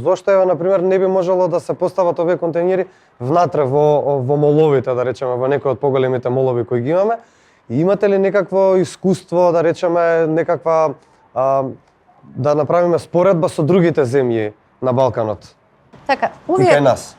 зошто на пример не би можело да се постават овие контейнери внатре во моловите, да речеме, во некои од поголемите молови кои ги имаме? И имате ли некакво искуство, да речеме, некаква да направиме споредба со другите земји на Балканот? Така,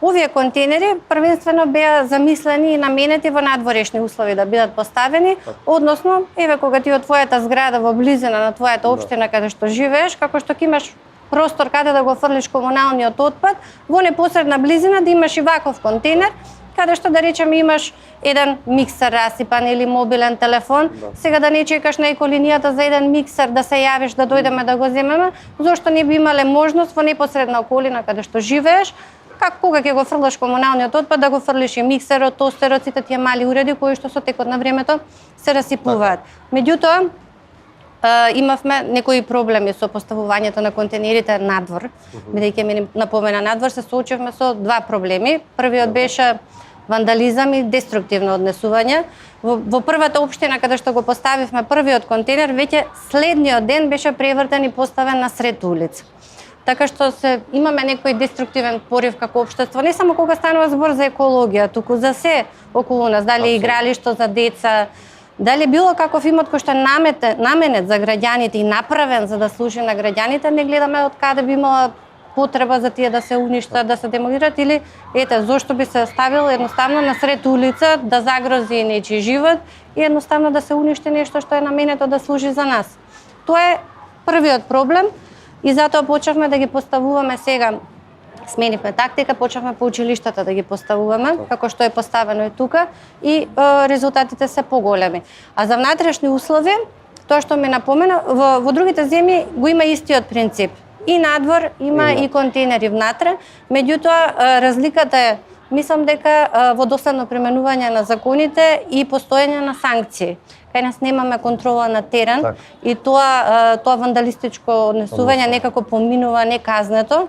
овие контейнери првенствено беа замислени и наменети во надворешни услови да бидат поставени, односно, еве кога ти од твојата зграда во близина на твојата општина каде што живееш, како што ќе имаш простор каде да го фрлиш комуналниот отпад, во непосредна близина да имаш и ваков контейнер, каде што да речеме имаш еден миксер расипан или мобилен телефон, сега да не чекаш на еколинијата за еден миксер да се јавиш да дојдеме да го земеме, зошто не би имале можност во непосредна околина каде што живееш, кога ќе го фрлаш комуналниот отпад, да го фрлиш и миксерот, тостерот, сите тие мали уреди кои што со текот на времето се расипуваат. Меѓутоа, имавме некои проблеми со поставувањето на контейнерите надвор. Бидејќи ми напомена надвор, се соочивме со два проблеми. Првиот беше вандализам и деструктивно однесување. Во првата општина каде што го поставивме првиот контейнер, веќе следниот ден беше превртен и поставен на сред улица. Така што имаме некој деструктивен порив како општество, не само кога станува збор за екологија, туку за се околу нас, дали игралишто за деца, дали било каков имот кој што е наменет за граѓаните и направен за да служи на граѓаните, не гледаме од каде би имала потреба за тие да се уништат, да се демолират или зошто би се ставил едноставно на сред улица да загрози нечи живот и едноставно да се уништи нешто што е наменето да служи за нас. Тоа е првиот проблем и затоа почнавме да ги поставуваме сега. Сменивме тактика, почнавме по училиштата да ги поставуваме, како што е поставено и тука, и резултатите се поголеми. А за внатрешни услови, тоа што ми напомена, во другите земји го има истиот принцип. И надвор има и контейнери внатре, меѓутоа разликата е, мислам дека во доследно применување на законите и постоење на санкции. Кај нас немаме контрола на терен и тоа вандалистичко однесување некако поминува неказнето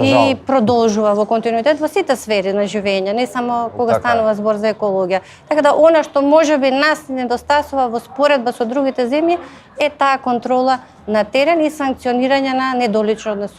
и продолжува во континуитет во сите сфери на живење, не само кога станува збор за екологија. Така да она што можеби нас недостасува во споредба со другите земји е таа контрола на терен и санкционирање на недолично однесување.